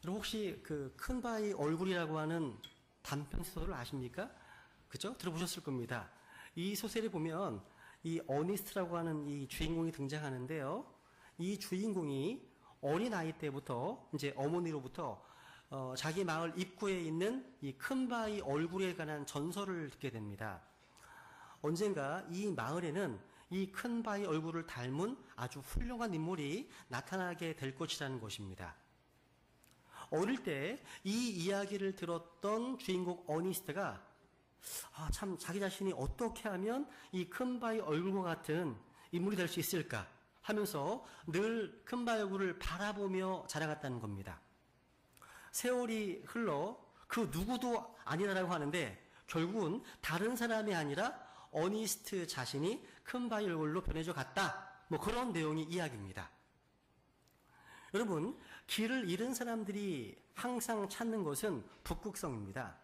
여러분 혹시 그 큰 바위 얼굴이라고 하는 단편 소설을 아십니까? 그죠? 들어보셨을 겁니다. 이 소설에 보면 이 어니스트라고 하는 이 주인공이 등장하는데요. 이 주인공이 어린 아이 때부터 이제 어머니로부터 자기 마을 입구에 있는 이 큰 바위 얼굴에 관한 전설을 듣게 됩니다. 언젠가 이 마을에는 이 큰 바위 얼굴을 닮은 아주 훌륭한 인물이 나타나게 될 것이라는 것입니다. 어릴 때 이 이야기를 들었던 주인공 어니스트가 참 자기 자신이 어떻게 하면 이 큰 바위 얼굴과 같은 인물이 될 수 있을까 하면서 늘 큰 바위 얼굴을 바라보며 자라갔다는 겁니다. 세월이 흘러 그 누구도 아니라고 하는데 결국은 다른 사람이 아니라 어니스트 자신이 큰 바위 얼굴로 변해져 갔다. 뭐 그런 내용의 이야기입니다. 여러분, 길을 잃은 사람들이 항상 찾는 것은 북극성입니다.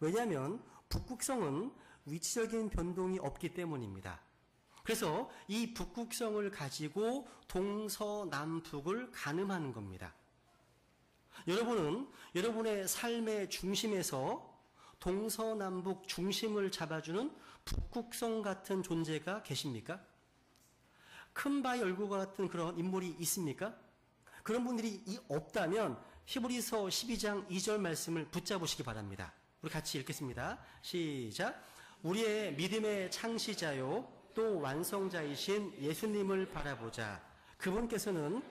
왜냐하면 북극성은 위치적인 변동이 없기 때문입니다. 그래서 이 북극성을 가지고 동서남북을 가늠하는 겁니다. 여러분은 여러분의 삶의 중심에서 동서남북 중심을 잡아주는 북극성 같은 존재가 계십니까? 큰 바위 얼굴과 같은 그런 인물이 있습니까? 그런 분들이 없다면 히브리서 12장 2절 말씀을 붙잡으시기 바랍니다. 우리 같이 읽겠습니다. 시작. 우리의 믿음의 창시자요 또 완성자이신 예수님을 바라보자. 그분께서는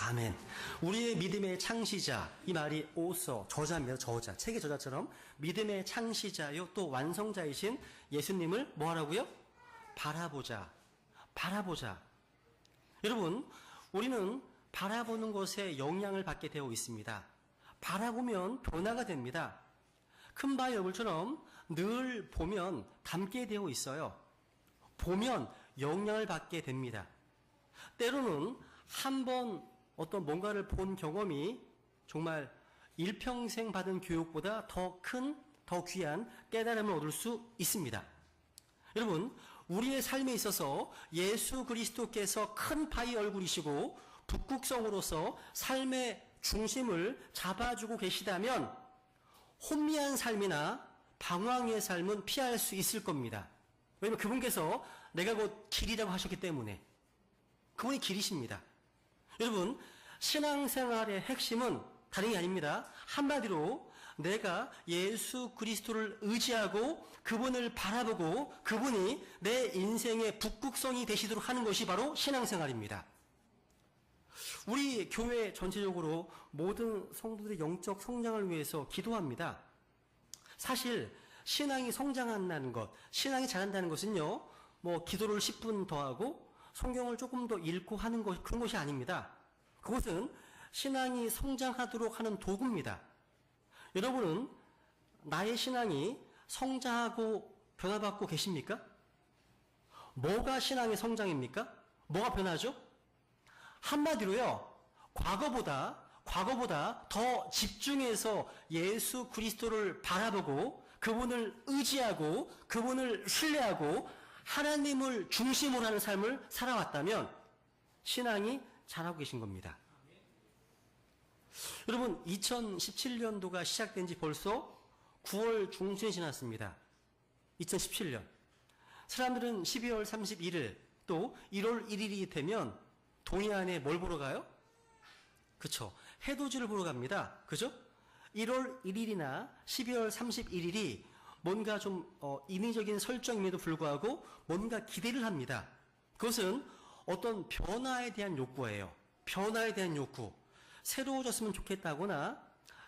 아멘. 우리의 믿음의 창시자, 이 말이 오서, 저자입니다. 저자. 책의 저자처럼 믿음의 창시자요 또 완성자이신 예수님을 뭐 하라고요? 바라보자. 바라보자. 여러분, 우리는 바라보는 것에 영향을 받게 되어 있습니다. 바라보면 변화가 됩니다. 큰 바위 얼굴처럼 늘 보면 닮게 되어 있어요. 보면 영향을 받게 됩니다. 때로는 한번 어떤 뭔가를 본 경험이 정말 일평생 받은 교육보다 더 큰, 더 귀한 깨달음을 얻을 수 있습니다. 여러분, 우리의 삶에 있어서 예수 그리스도께서 큰 바위 얼굴이시고 북극성으로서 삶의 중심을 잡아주고 계시다면 혼미한 삶이나 방황의 삶은 피할 수 있을 겁니다. 왜냐하면 그분께서 내가 곧 길이라고 하셨기 때문에 그분이 길이십니다. 여러분, 신앙생활의 핵심은 다른 게 아닙니다. 한마디로 내가 예수 그리스도를 의지하고 그분을 바라보고 그분이 내 인생의 북극성이 되시도록 하는 것이 바로 신앙생활입니다. 우리 교회 전체적으로 모든 성도들의 영적 성장을 위해서 기도합니다. 사실 신앙이 성장한다는 것, 신앙이 자란다는 것은요, 뭐 기도를 10분 더 하고 성경을 조금 더 읽고 하는 것, 그런 것이 아닙니다. 그것은 신앙이 성장하도록 하는 도구입니다. 여러분은 나의 신앙이 성장하고 변화받고 계십니까? 뭐가 신앙의 성장입니까? 뭐가 변하죠? 한마디로요, 과거보다 더 집중해서 예수 그리스도를 바라보고 그분을 의지하고 그분을 신뢰하고 하나님을 중심으로 하는 삶을 살아왔다면 신앙이 잘하고 계신 겁니다. 여러분, 2017년도가 시작된 지 벌써 9월 중순이 지났습니다. 2017년. 사람들은 12월 31일 또 1월 1일이 되면 동해안에 뭘 보러 가요? 그쵸. 해돋이를 보러 갑니다. 그죠? 1월 1일이나 12월 31일이 뭔가 좀 인위적인 설정임에도 불구하고 뭔가 기대를 합니다. 그것은 어떤 변화에 대한 욕구예요. 변화에 대한 욕구. 새로워졌으면 좋겠다거나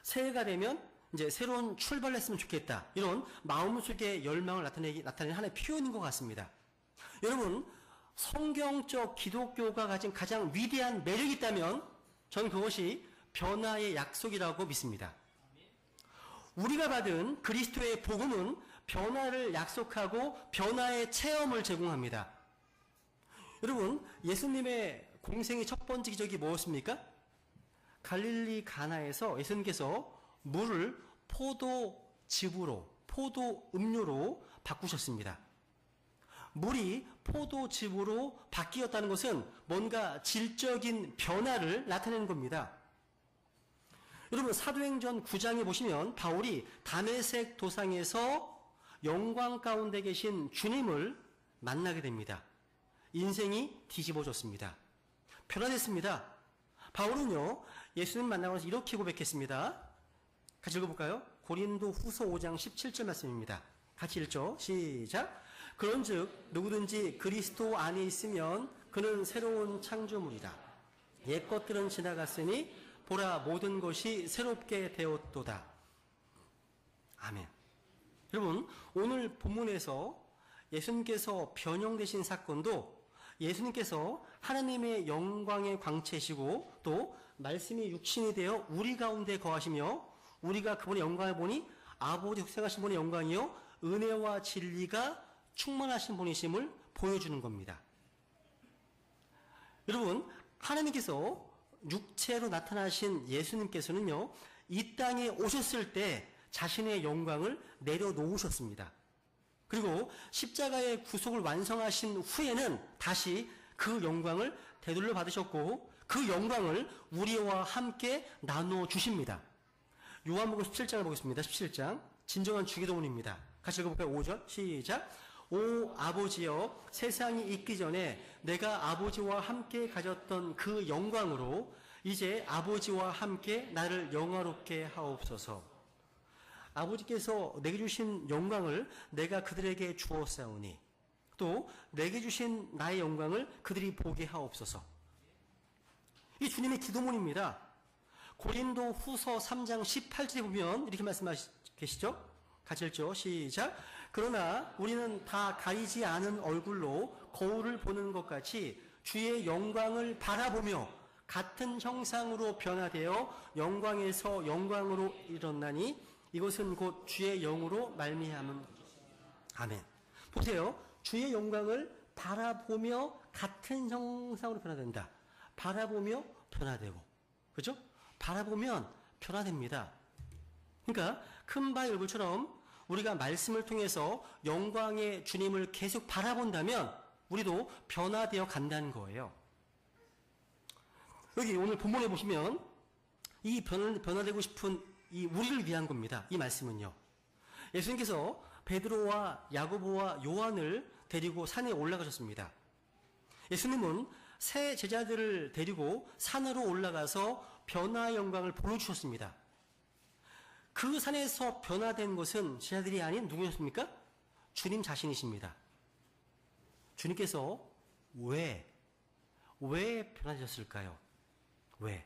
새해가 되면 이제 새로운 출발을 했으면 좋겠다. 이런 마음속의 열망을 나타내는 하나의 표현인 것 같습니다. 여러분, 성경적 기독교가 가진 가장 위대한 매력이 있다면 저는 그것이 변화의 약속이라고 믿습니다. 우리가 받은 그리스도의 복음은 변화를 약속하고 변화의 체험을 제공합니다. 여러분, 예수님의 공생의 첫 번째 기적이 무엇입니까? 갈릴리 가나에서 예수님께서 물을 포도즙으로 포도 음료로 바꾸셨습니다. 물이 포도즙으로 바뀌었다는 것은 뭔가 질적인 변화를 나타내는 겁니다. 여러분, 사도행전 9장에 보시면 바울이 다메섹 도상에서 영광 가운데 계신 주님을 만나게 됩니다. 인생이 뒤집어졌습니다. 변화됐습니다. 바울은요, 예수님 만나고 나서 이렇게 고백했습니다. 같이 읽어볼까요? 고린도 후서 5장 17절 말씀입니다. 같이 읽죠. 시작. 그런즉 누구든지 그리스도 안에 있으면 그는 새로운 창조물이다. 옛 것들은 지나갔으니 보라 모든 것이 새롭게 되었도다. 아멘. 여러분, 오늘 본문에서 예수님께서 변형되신 사건도 예수님께서 하나님의 영광의 광채시고 또 말씀이 육신이 되어 우리 가운데 거하시며 우리가 그분의 영광을 보니 아버지 독생하신 분의 영광이요 은혜와 진리가 충만하신 분이심을 보여주는 겁니다. 여러분, 하나님께서 육체로 나타나신 예수님께서는요, 이 땅에 오셨을 때 자신의 영광을 내려놓으셨습니다. 그리고 십자가의 구속을 완성하신 후에는 다시 그 영광을 되돌려 받으셨고 그 영광을 우리와 함께 나누어 주십니다. 요한복음 17장을 보겠습니다. 17장. 진정한 주기도문입니다. 같이 읽어볼까요? 5절 시작. 오 아버지여, 세상이 있기 전에 내가 아버지와 함께 가졌던 그 영광으로 이제 아버지와 함께 나를 영화롭게 하옵소서. 아버지께서 내게 주신 영광을 내가 그들에게 주었사오니 또 내게 주신 나의 영광을 그들이 보게 하옵소서. 이 주님의 기도문입니다. 고린도 후서 3장 18절에 보면 이렇게 말씀하시죠? 같이 읽죠. 시작. 그러나 우리는 다 가리지 않은 얼굴로 거울을 보는 것 같이 주의 영광을 바라보며 같은 형상으로 변화되어 영광에서 영광으로 이뤘나니 이것은 곧 주의 영으로 말미암은. 아멘. 보세요. 주의 영광을 바라보며 같은 형상으로 변화된다. 바라보며 변화되고. 그죠? 바라보면 변화됩니다. 그러니까 큰 바의 얼굴처럼 우리가 말씀을 통해서 영광의 주님을 계속 바라본다면 우리도 변화되어 간다는 거예요. 여기 오늘 본문에 보시면 이 변화되고 싶은 이 우리를 위한 겁니다. 이 말씀은요. 예수님께서 베드로와 야고보와 요한을 데리고 산에 올라가셨습니다. 예수님은 새 제자들을 데리고 산으로 올라가서 변화의 영광을 보여주셨습니다. 그 산에서 변화된 것은 제자들이 아닌 누구였습니까? 주님 자신이십니다. 주님께서 왜 변화되셨을까요? 왜?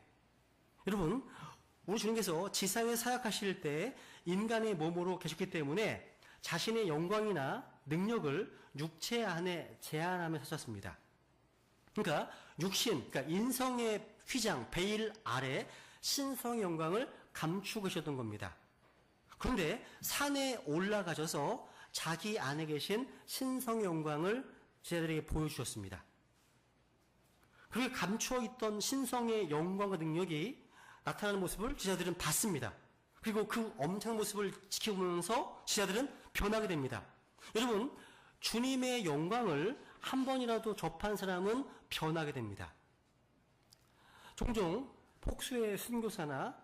여러분, 우리 주님께서 지상에 사역하실 때 인간의 몸으로 계셨기 때문에 자신의 영광이나 능력을 육체 안에 제한하며 사셨습니다. 그러니까 육신, 그러니까 인성의 휘장, 베일 아래 신성의 영광을 감추고 계셨던 겁니다. 그런데 산에 올라가셔서 자기 안에 계신 신성의 영광을 제자들에게 보여주셨습니다. 그렇게 감추어 있던 신성의 영광과 능력이 나타나는 모습을 제자들은 봤습니다. 그리고 그 엄청난 모습을 지켜보면서 제자들은 변하게 됩니다. 여러분, 주님의 영광을 한 번이라도 접한 사람은 변하게 됩니다. 종종 폭수의 순교사나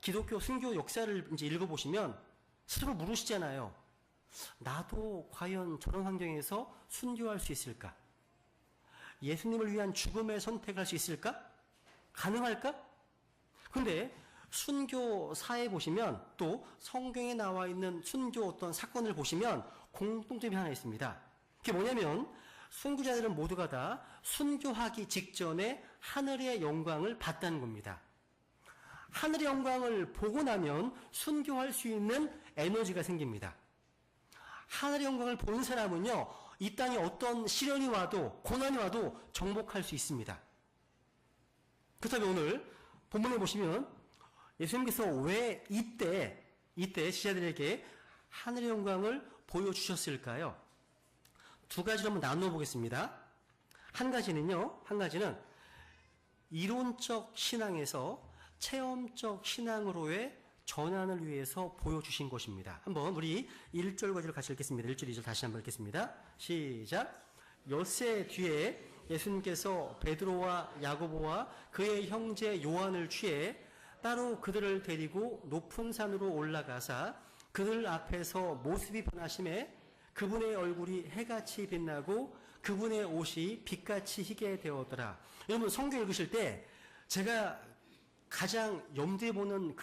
기독교 순교 역사를 이제 읽어보시면 스스로 물으시잖아요. 나도 과연 저런 환경에서 순교할 수 있을까? 예수님을 위한 죽음의 선택할 수 있을까? 가능할까? 그런데 순교사에 보시면 또 성경에 나와 있는 순교 어떤 사건을 보시면 공통점이 하나 있습니다. 그게 뭐냐면 순교자들은 모두가 다 순교하기 직전에 하늘의 영광을 봤다는 겁니다. 하늘의 영광을 보고 나면 순교할 수 있는 에너지가 생깁니다. 하늘의 영광을 보는 사람은요, 이 땅에 어떤 시련이 와도 고난이 와도 정복할 수 있습니다. 그렇다면 오늘 본문에 보시면 예수님께서 왜 이때 지자들에게 하늘의 영광을 보여주셨을까요? 두 가지로 한번 나누어 보겠습니다. 한 가지는 이론적 신앙에서 체험적 신앙으로의 전환을 위해서 보여주신 것입니다. 한번 우리 1절과 2절 같이 읽겠습니다. 1절, 2절 다시 한번 읽겠습니다. 시작. 엿새 뒤에 예수님께서 베드로와 야고보와 그의 형제 요한을 취해 따로 그들을 데리고 높은 산으로 올라가사 그들 앞에서 모습이 변하심에 그분의 얼굴이 해같이 빛나고 그분의 옷이 빛같이 희게 되었더라. 여러분 성경 읽으실 때 제가 가장 염두에 보는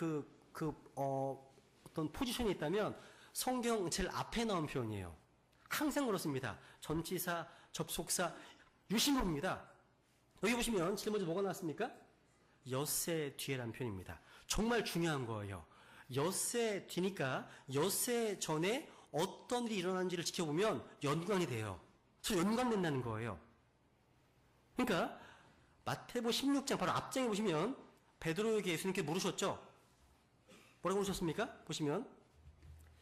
어떤 포지션이 있다면 성경 제일 앞에 나온 표현이에요. 항상 그렇습니다. 전치사, 접속사, 유심어입니다. 여기 보시면 제일 먼저 뭐가 나왔습니까? 엿새 뒤에라는 표현입니다. 정말 중요한 거예요. 엿새 뒤니까 엿새 전에 어떤 일이 일어난지를 지켜보면 연관이 돼요. 그래서 연관된다는 거예요. 그러니까 마태복음 16장 바로 앞장에 보시면 베드로에게 예수님께 물으셨죠. 뭐라고 물으셨습니까? 보시면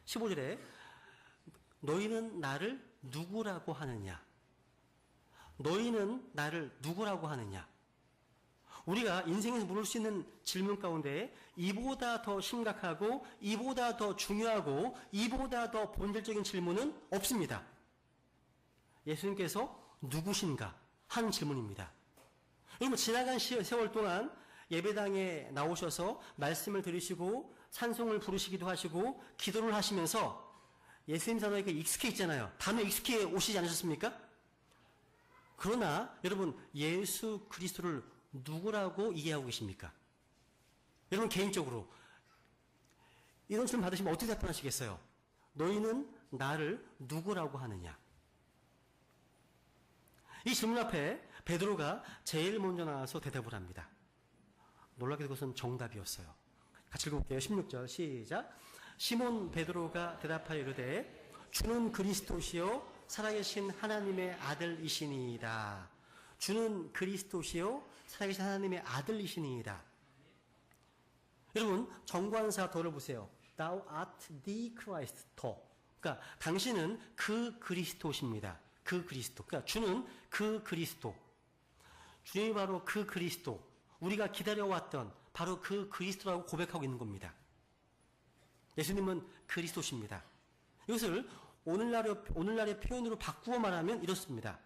15절에 너희는 나를 누구라고 하느냐? 너희는 나를 누구라고 하느냐? 우리가 인생에서 물을 수 있는 질문 가운데 이보다 더 심각하고 이보다 더 중요하고 이보다 더 본질적인 질문은 없습니다. 예수님께서 누구신가 하는 질문입니다. 여러분 지나간 세월 동안 예배당에 나오셔서 말씀을 들으시고 찬송을 부르시기도 하시고 기도를 하시면서 예수님 단어에 익숙해 있잖아요. 단어 익숙해 오시지 않으셨습니까? 그러나 여러분 예수 그리스도를 누구라고 이해하고 계십니까? 여러분 개인적으로 이런 질문 받으시면 어떻게 답변하시겠어요? 너희는 나를 누구라고 하느냐? 이 질문 앞에 베드로가 제일 먼저 나와서 대답을 합니다. 놀랍게도 그것은 정답이었어요. 같이 읽어볼게요. 16절 시작. 시몬 베드로가 대답하여 이르되 주는 그리스도시요 살아계신 하나님의 아들이시니이다. 주는 그리스도시요 살아계신 하나님의 아들이시니이다. 여러분 정관사 더를 보세요. Thou art the Christ 더. 그러니까 당신은 그 그리스도십니다. 그 그리스도. 그러니까 주는 그 그리스도. 주님이 바로 그 그리스도. 우리가 기다려왔던 바로 그 그리스도라고 고백하고 있는 겁니다. 예수님은 그리스도십니다. 이것을 오늘날의 표현으로 바꾸어 말하면 이렇습니다.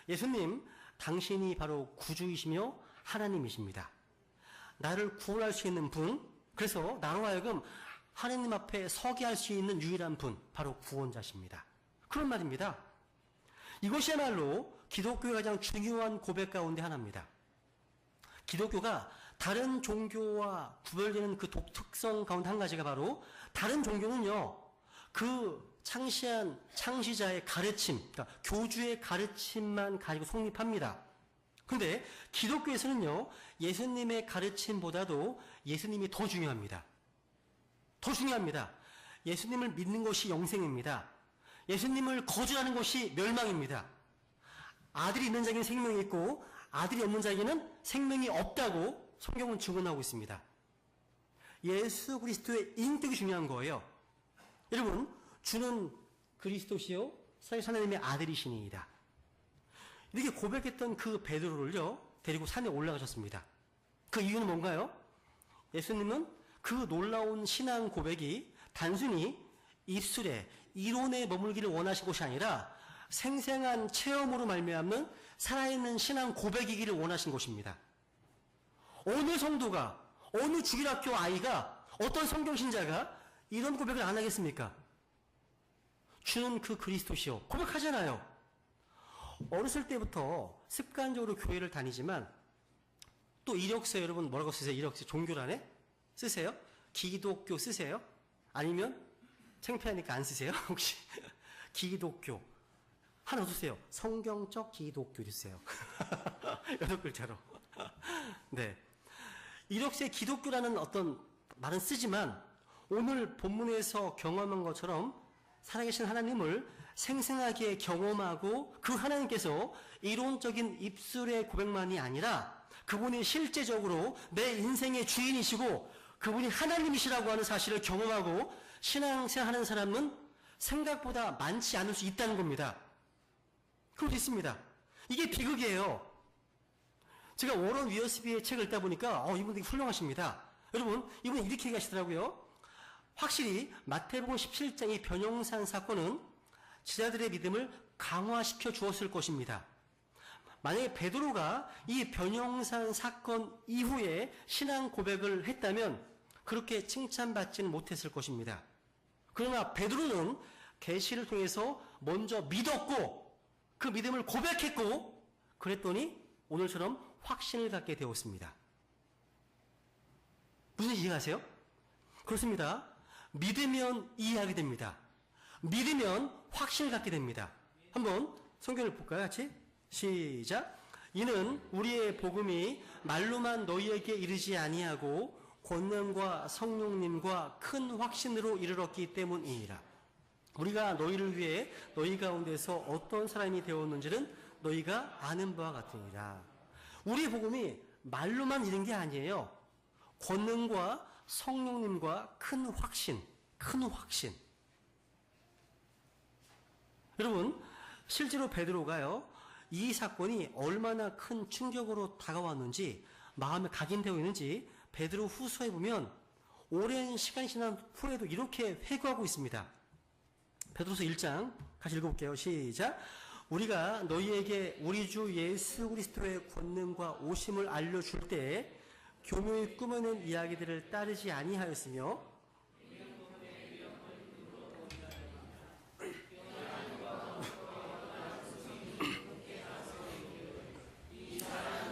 예수님, 당신이 바로 구주이시며 하나님이십니다. 나를 구원할 수 있는 분, 그래서 나로 하여금 하나님 앞에 서게 할 수 있는 유일한 분, 바로 구원자십니다. 그런 말입니다. 이것이야말로 기독교의 가장 중요한 고백 가운데 하나입니다. 기독교가 다른 종교와 구별되는 그 독특성 가운데 한 가지가 바로 다른 종교는요, 그 창시한 창시자의 가르침, 그러니까 교주의 가르침만 가지고 성립합니다. 그런데 기독교에서는요, 예수님의 가르침보다도 예수님이 더 중요합니다. 더 중요합니다. 예수님을 믿는 것이 영생입니다. 예수님을 거절하는 것이 멸망입니다. 아들이 있는 자에게는 생명이 있고 아들이 없는 자에게는 생명이 없다고 성경은 증언하고 있습니다. 예수 그리스도의 인격이 중요한 거예요. 여러분, 주는 그리스도시요 살아계신 하나님의 아들이시니이다. 이렇게 고백했던 그 베드로를요 데리고 산에 올라가셨습니다. 그 이유는 뭔가요? 예수님은 그 놀라운 신앙 고백이 단순히 입술에 이론에 머물기를 원하신 것이 아니라 생생한 체험으로 말미암는 살아있는 신앙 고백이기를 원하신 것입니다. 어느 성도가, 어느 주일학교 아이가, 어떤 성경신자가 이런 고백을 안 하겠습니까? 주는 그 그리스도시요. 고백하잖아요. 어렸을 때부터 습관적으로 교회를 다니지만 또 이력서 여러분 뭐라고 쓰세요? 이력서 종교란에 쓰세요? 기독교 쓰세요? 아니면 창피하니까 안 쓰세요? 혹시 기독교 하나 쓰세요. 성경적 기독교 주세요. 8글자로. 네. 이력서에 기독교라는 어떤 말은 쓰지만 오늘 본문에서 경험한 것처럼 살아계신 하나님을 생생하게 경험하고 그 하나님께서 이론적인 입술의 고백만이 아니라 그분이 실제적으로 내 인생의 주인이시고 그분이 하나님이시라고 하는 사실을 경험하고 신앙생활하는 사람은 생각보다 많지 않을 수 있다는 겁니다. 그럴 수 있습니다. 이게 비극이에요. 제가 워런 위어스비의 책을 읽다 보니까 이분 되게 훌륭하십니다. 여러분, 이분이 이렇게 얘기하시더라고요. 확실히 마태복음 17장 이 변용산 사건은 제자들의 믿음을 강화시켜 주었을 것입니다. 만약에 베드로가 이 변용산 사건 이후에 신앙 고백을 했다면 그렇게 칭찬받지는 못했을 것입니다. 그러나 베드로는 계시를 통해서 먼저 믿었고 그 믿음을 고백했고 그랬더니 오늘처럼 확신을 갖게 되었습니다. 무슨 이해가세요? 그렇습니다. 믿으면 이해하게 됩니다. 믿으면 확신을 갖게 됩니다. 한번 성경을 볼까요? 같이? 시작. 이는 우리의 복음이 말로만 너희에게 이르지 아니하고 권능과 성령님과 큰 확신으로 이르렀기 때문이니라. 우리가 너희를 위해 너희 가운데서 어떤 사람이 되었는지는 너희가 아는 바와 같으니라. 우리의 복음이 말로만 이른 게 아니에요. 권능과 성령님과 큰 확신. 여러분, 실제로 베드로가요, 이 사건이 얼마나 큰 충격으로 다가왔는지, 마음에 각인되어 있는지 베드로 후서에 보면 오랜 시간이 지난 후에도 이렇게 회고하고 있습니다. 베드로서 1장 같이 읽어볼게요. 시작. 우리가 너희에게 우리 주 예수 그리스도의 권능과 오심을 알려줄 때에 교묘히 꾸며낸 이야기들을 따르지 아니하였으며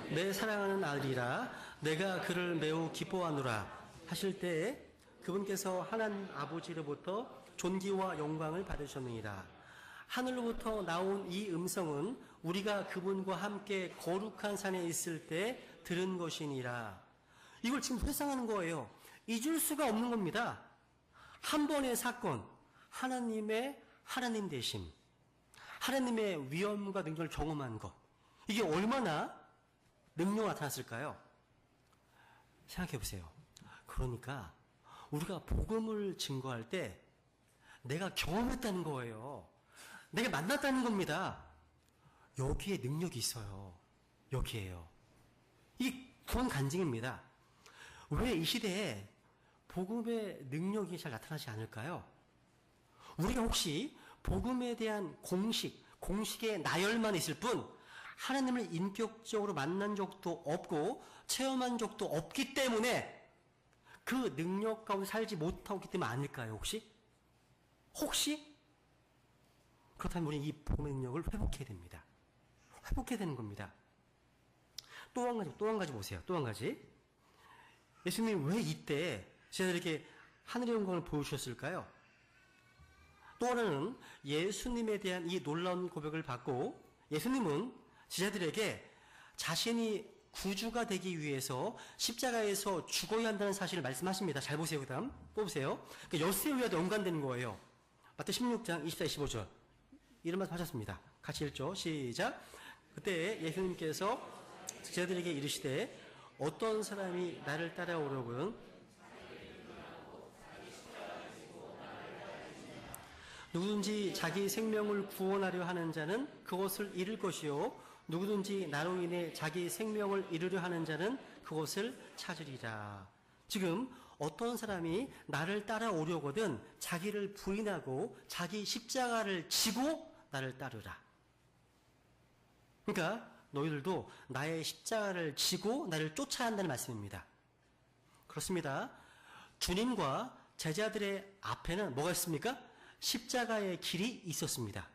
내 사랑하는 아들이라 내가 그를 매우 기뻐하노라 하실 때에 그분께서 하나님 아버지로부터 존귀와 영광을 받으셨느니라. 하늘로부터 나온 이 음성은 우리가 그분과 함께 거룩한 산에 있을 때 들은 것이니라. 이걸 지금 회상하는 거예요. 잊을 수가 없는 겁니다. 한 번의 사건, 하나님의 하나님 되심, 하나님의 위엄과 능력을 경험한 것, 이게 얼마나 능력이 나타났을까요? 생각해 보세요. 그러니까 우리가 복음을 증거할 때 내가 경험했다는 거예요. 내가 만났다는 겁니다. 여기에 능력이 있어요. 여기에요. 이 구원 간증입니다. 왜 이 시대에 복음의 능력이 잘 나타나지 않을까요? 우리가 혹시 복음에 대한 공식의 나열만 있을 뿐 하나님을 인격적으로 만난 적도 없고 체험한 적도 없기 때문에 그 능력 가운데 살지 못하고 있기 때문에 아닐까요? 혹시? 그렇다면 우리는 이 복음의 능력을 회복해야 됩니다. 회복해야 되는 겁니다. 또 한 가지 보세요. 또 한 가지. 예수님이 왜 이때 제자들에게 하늘의 영광을 보여주셨을까요? 또 하나는 예수님에 대한 이 놀라운 고백을 받고 예수님은 제자들에게 자신이 구주가 되기 위해서 십자가에서 죽어야 한다는 사실을 말씀하십니다. 잘 보세요. 그 다음 뽑으세요. 그러니까 여세우야도 연관되는 거예요. 마태 16장 24, 25절 이런 말씀 하셨습니다. 같이 읽죠. 시작. 그때 예수님께서 제자들에게 이르시되 어떤 사람이 나를 따라오려거든 누구든지 자기 생명을 구원하려 하는 자는 그것을 잃을 것이요 누구든지 나로 인해 자기 생명을 잃으려 하는 자는 그것을 찾으리라. 지금 어떤 사람이 나를 따라오려거든 자기를 부인하고 자기 십자가를 지고 나를 따르라. 그러니까 너희들도 나의 십자가를 지고 나를 쫓아야 한다는 말씀입니다. 그렇습니다. 주님과 제자들의 앞에는 뭐가 있습니까? 십자가의 길이 있었습니다.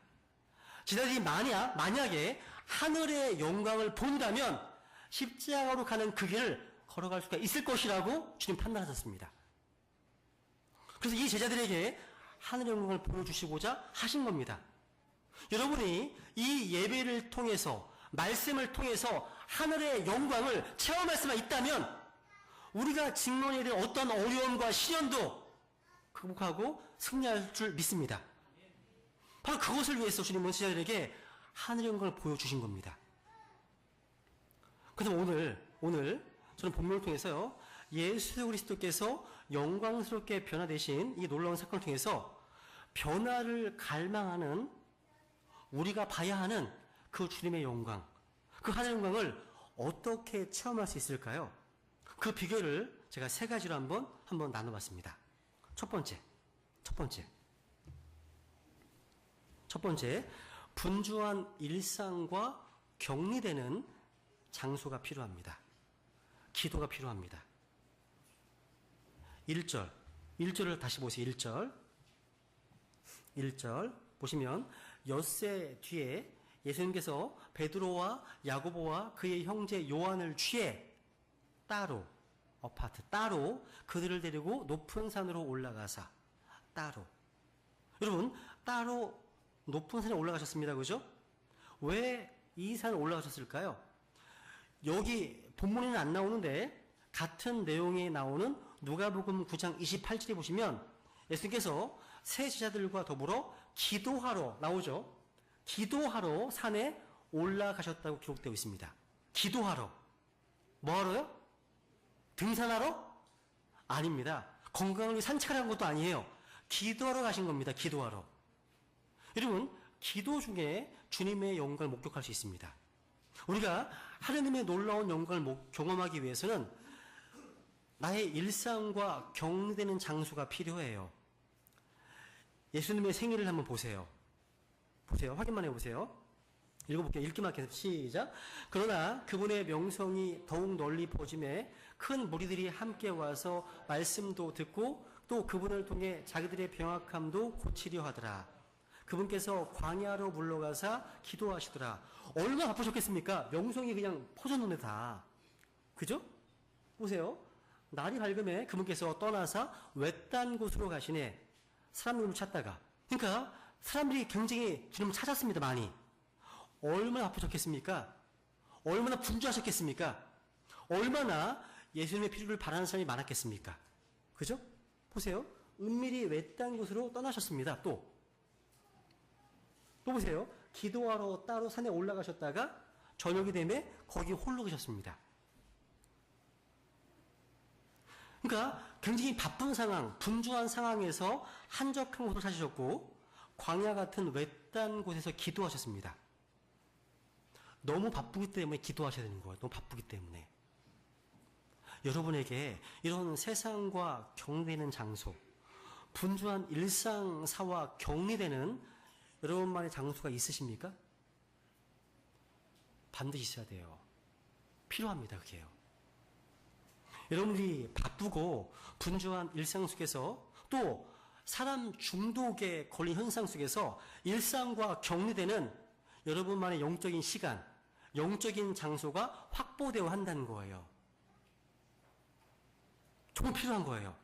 제자들이 만약에 하늘의 영광을 본다면 십자가로 가는 그 길을 걸어갈 수가 있을 것이라고 주님 판단하셨습니다. 그래서 이 제자들에게 하늘의 영광을 보여주시고자 하신 겁니다. 여러분이 이 예배를 통해서 말씀을 통해서 하늘의 영광을 체험할 수만 있다면 우리가 직면해야 될 어떤 어려움과 시련도 극복하고 승리할 줄 믿습니다. 바로 그것을 위해서 주님은 제자들에게 하늘의 영광을 보여주신 겁니다. 그래서 오늘 저는 본문을 통해서요, 예수 그리스도께서 영광스럽게 변화되신 이 놀라운 사건을 통해서 변화를 갈망하는 우리가 봐야 하는 그 주님의 영광, 그 하늘의 영광을 어떻게 체험할 수 있을까요? 그 비결을 제가 세 가지로 한번 나눠봤습니다. 첫 번째, 분주한 일상과 격리되는 장소가 필요합니다. 기도가 필요합니다. 1절을 다시 보세요. 1절 보시면 엿새 뒤에 예수님께서 베드로와 야고보와 그의 형제 요한을 취해 따로 그들을 데리고 높은 산으로 올라가사 여러분 따로 높은 산에 올라가셨습니다. 그죠? 왜 이 산에 올라가셨을까요? 여기 본문에는 안 나오는데 같은 내용에 나오는 누가복음 9장 28절에 보시면 예수님께서 세 제자들과 더불어 기도하러 나오죠. 기도하러 산에 올라가셨다고 기록되어 있습니다. 기도하러. 뭐하러요? 등산하러? 아닙니다. 건강을 위해 산책을 한 것도 아니에요. 기도하러 가신 겁니다. 기도하러. 여러분, 기도 중에 주님의 영광을 목격할 수 있습니다. 우리가 하느님의 놀라운 영광을 경험하기 위해서는 나의 일상과 격리되는 장소가 필요해요. 예수님의 생일을 한번 보세요. 확인만 해보세요. 읽어볼게요. 읽기만 해서 시작. 그러나 그분의 명성이 더욱 널리 퍼짐에 큰 무리들이 함께 와서 말씀도 듣고 또 그분을 통해 자기들의 병약함도 고치려 하더라. 그분께서 광야로 물러가사 기도하시더라. 얼마나 바쁘셨겠습니까? 명성이 그냥 퍼졌는데 다. 그죠? 보세요. 날이 밝음에 그분께서 떠나사 외딴 곳으로 가시네. 사람들을 찾다가. 그러니까 사람들이 굉장히 주님을 찾았습니다. 많이. 얼마나 바쁘셨겠습니까? 얼마나 분주하셨겠습니까? 얼마나 예수님의 필요를 바라는 사람이 많았겠습니까? 그죠? 보세요. 은밀히 외딴 곳으로 떠나셨습니다. 또 보세요. 기도하러 따로 산에 올라가셨다가 저녁이 되면 거기 홀로 계셨습니다. 그러니까 굉장히 바쁜 상황, 분주한 상황에서 한적한 곳을 찾으셨고 광야 같은 외딴 곳에서 기도하셨습니다. 너무 바쁘기 때문에 기도하셔야 되는 거예요. 너무 바쁘기 때문에. 여러분에게 이런 세상과 격리되는 장소, 분주한 일상사와 격리되는 여러분만의 장소가 있으십니까? 반드시 있어야 돼요. 필요합니다. 그게요. 여러분들이 바쁘고 분주한 일상 속에서 또 사람 중독에 걸린 현상 속에서 일상과 격리되는 여러분만의 영적인 시간, 영적인 장소가 확보되어야 한다는 거예요. 정말 필요한 거예요.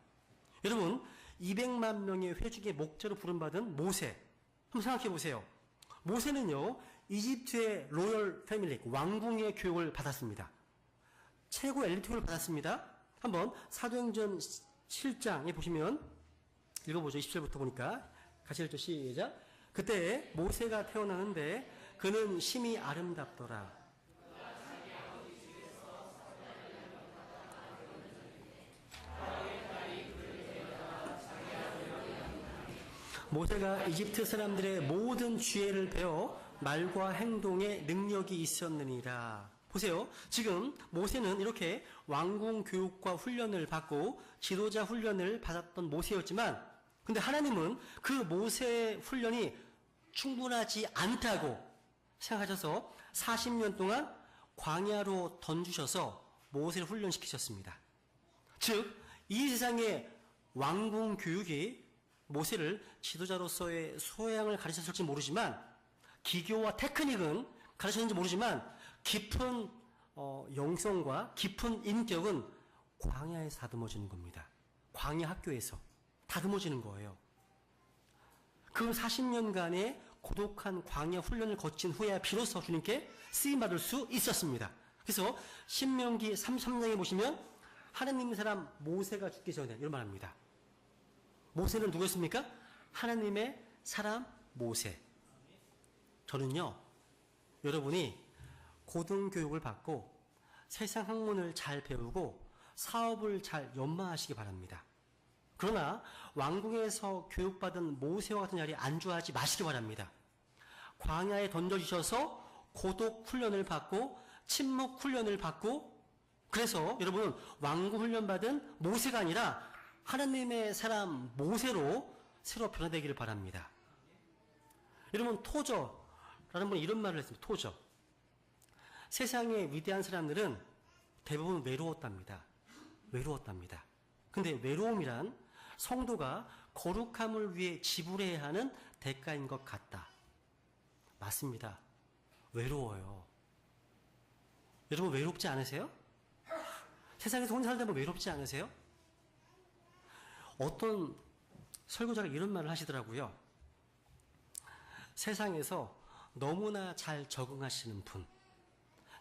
여러분, 200만 명의 회중의 목자로 부름받은 모세, 한번 생각해 보세요. 모세는요, 이집트의 로열 패밀리, 왕궁의 교육을 받았습니다. 최고 엘리트 교육을 받았습니다. 한번 사도행전 7장에 보시면 읽어보죠. 20절부터 보니까 같이 읽죠. 시작. 그때 모세가 태어나는데 그는 심히 아름답더라. 모세가 이집트 사람들의 모든 지혜를 배워 말과 행동에 능력이 있었느니라. 보세요. 지금 모세는 이렇게 왕궁 교육과 훈련을 받고 지도자 훈련을 받았던 모세였지만, 근데 하나님은 그 모세의 훈련이 충분하지 않다고 생각하셔서 40년 동안 광야로 던주셔서 모세를 훈련시키셨습니다. 즉, 이 세상의 왕궁 교육이 모세를 지도자로서의 소양을 가르쳤을지 모르지만, 기교와 테크닉은 가르쳤는지 모르지만, 깊은 영성과 깊은 인격은 광야에서 다듬어지는 겁니다. 광야 학교에서 다듬어지는 거예요. 그 40년간의 고독한 광야 훈련을 거친 후에 비로소 주님께 쓰임받을 수 있었습니다. 그래서 신명기 33장에 보시면 하나님의 사람 모세가 죽기 전에 이런 말합니다. 모세는 누구였습니까? 하나님의 사람 모세. 저는요, 여러분이 고등교육을 받고 세상 학문을 잘 배우고 사업을 잘 연마하시기 바랍니다. 그러나 왕궁에서 교육받은 모세와 같은 자리에 안주하지 마시기 바랍니다. 광야에 던져주셔서 고독 훈련을 받고 침묵 훈련을 받고, 그래서 여러분은 왕궁 훈련 받은 모세가 아니라 하나님의 사람 모세로 새로 변화되기를 바랍니다. 여러분, 토저라는 분이 이런 말을 했습니다. 토저. 세상의 위대한 사람들은 대부분 외로웠답니다. 외로웠답니다. 근데 외로움이란 성도가 거룩함을 위해 지불해야 하는 대가인 것 같다. 맞습니다. 외로워요. 여러분 외롭지 않으세요? 세상에서 혼자 살다 보면 외롭지 않으세요? 어떤 설교자가 이런 말을 하시더라고요. 세상에서 너무나 잘 적응하시는 분,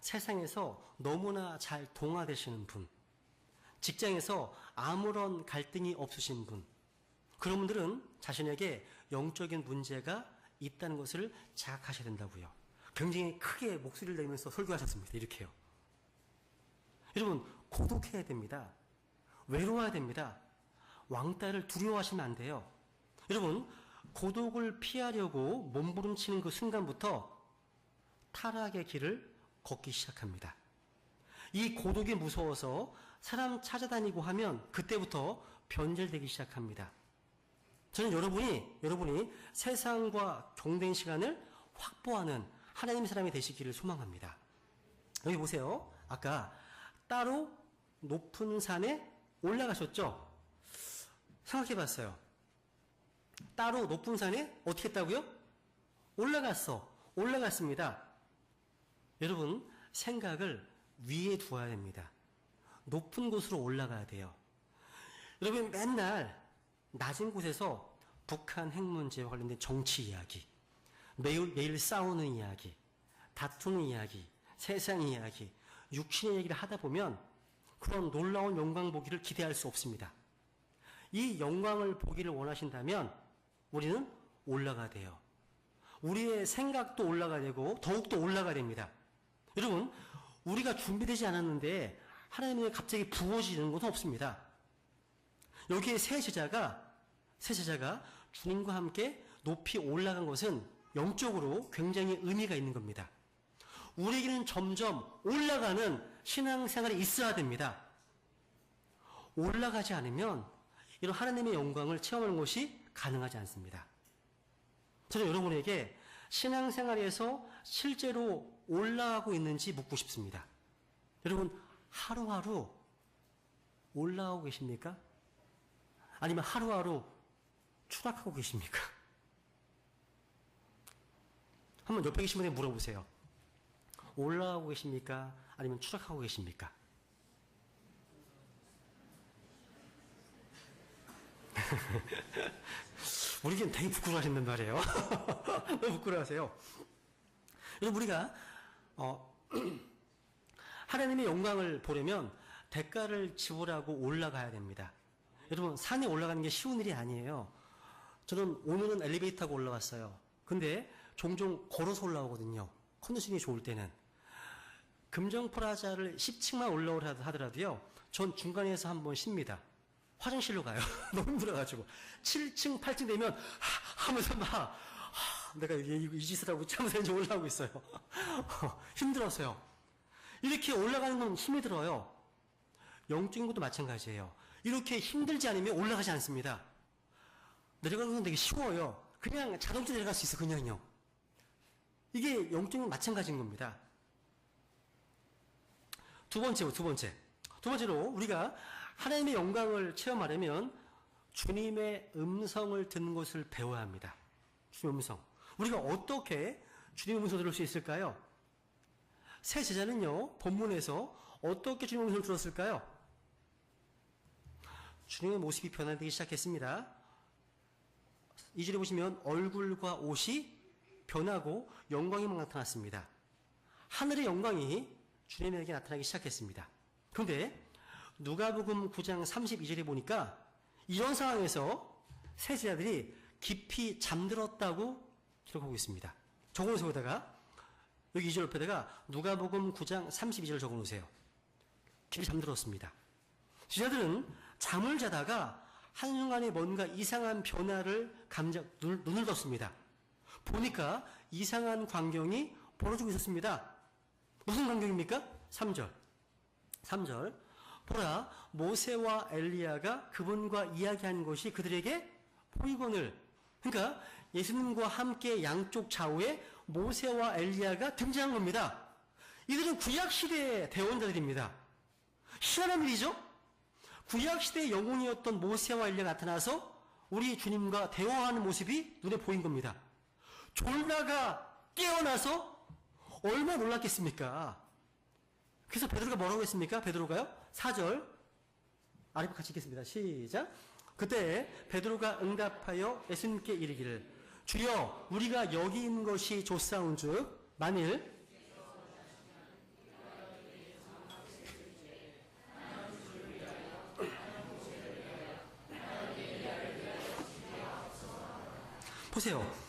세상에서 너무나 잘 동화되시는 분, 직장에서 아무런 갈등이 없으신 분, 그런 분들은 자신에게 영적인 문제가 있다는 것을 자각하셔야 된다고요. 굉장히 크게 목소리를 내면서 설교하셨습니다. 이렇게요. 여러분, 고독해야 됩니다. 외로워야 됩니다. 왕따를 두려워하시면 안 돼요. 여러분, 고독을 피하려고 몸부림치는 그 순간부터 타락의 길을 걷기 시작합니다. 이 고독이 무서워서 사람 찾아다니고 하면 그때부터 변절되기 시작합니다. 저는 여러분이 세상과 경된 시간을 확보하는 하나님의 사람이 되시기를 소망합니다. 여기 보세요. 아까 따로 높은 산에 올라가셨죠? 생각해 봤어요. 따로 높은 산에 어떻게 했다고요? 올라갔습니다. 여러분, 생각을 위에 두어야 됩니다. 높은 곳으로 올라가야 돼요. 여러분, 맨날 낮은 곳에서 북한 핵 문제와 관련된 정치 이야기, 매일 싸우는 이야기, 다투는 이야기, 세상 이야기, 육신의 얘기를 하다 보면 그런 놀라운 영광 보기를 기대할 수 없습니다. 이 영광을 보기를 원하신다면 우리는 올라가야 돼요. 우리의 생각도 올라가야 되고 더욱더 올라가야 됩니다. 여러분, 우리가 준비되지 않았는데 하나님이 갑자기 부어지는 것은 없습니다. 여기에 새 제자가 주님과 함께 높이 올라간 것은 영적으로 굉장히 의미가 있는 겁니다. 우리에게는 점점 올라가는 신앙생활이 있어야 됩니다. 올라가지 않으면 이런 하나님의 영광을 체험하는 것이 가능하지 않습니다. 저는 여러분에게 신앙생활에서 실제로 올라가고 있는지 묻고 싶습니다. 여러분, 하루하루 올라가고 계십니까? 아니면 하루하루 추락하고 계십니까? 한번 옆에 계신 분에게 물어보세요. 올라가고 계십니까? 아니면 추락하고 계십니까? 우리에겐 되게 부끄러워하신단 말이에요. 너무 부끄러워하세요. 여러분, 우리가 하나님의 영광을 보려면 대가를 지불하고 올라가야 됩니다. 여러분, 산에 올라가는 게 쉬운 일이 아니에요. 저는 오늘은 엘리베이터 타고 올라왔어요. 근데 종종 걸어서 올라오거든요. 컨디션이 좋을 때는. 금정프라자를 10층만 올라오라 하더라도요, 전 중간에서 한번 쉽니다. 화장실로 가요. 너무 힘들어가지고. 7층, 8층 되면 하면서 막 내가 이 짓을 하고 참으면서 이제 올라오고 있어요. 힘들어서요. 이렇게 올라가는 건 힘이 들어요. 영적인 것도 마찬가지예요. 이렇게 힘들지 않으면 올라가지 않습니다. 내려가는 건 되게 쉬워요. 그냥 자동차 내려갈 수 있어, 그냥요. 이게 영적인 건 마찬가지인 겁니다. 두 번째로 우리가 하나님의 영광을 체험하려면 주님의 음성을 듣는 것을 배워야 합니다. 주님의 음성. 우리가 어떻게 주님의 음성을 들을 수 있을까요? 새 제자는요, 본문에서 어떻게 주님의 음성을 들었을까요? 주님의 모습이 변화되기 시작했습니다. 2절에 보시면 얼굴과 옷이 변하고 영광이 막 나타났습니다. 하늘의 영광이 주님에게 나타나기 시작했습니다. 그런데 누가복음 9장 32절에 보니까 이런 상황에서 새 제자들이 깊이 잠들었다고 기록하고 있습니다. 적어놓으세요. 여기 2절 옆에다가 누가복음 9장 32절 적어놓으세요. 깊이 잠들었습니다. 제자들은 잠을 자다가 한순간에 뭔가 이상한 변화를 눈을 떴습니다. 보니까 이상한 광경이 벌어지고 있었습니다. 무슨 광경입니까? 3절. 보라, 모세와 엘리야가 그분과 이야기한 것이 그들에게 보이거늘. 그러니까 예수님과 함께 양쪽 좌우에 모세와 엘리야가 등장한 겁니다. 이들은 구약시대의 대원자들입니다. 희한한 일이죠? 구약시대의 영웅이었던 모세와 엘리야가 나타나서 우리 주님과 대화하는 모습이 눈에 보인 겁니다. 졸다가 깨어나서 얼마나 놀랐겠습니까? 그래서 베드로가 뭐라고 했습니까? 베드로가요? 4절 아래 같이 읽겠습니다. 시작. 그때 베드로가 응답하여 예수님께 이르기를 주여 우리가 여기 있는 것이 좋사온즉 만일 보세요.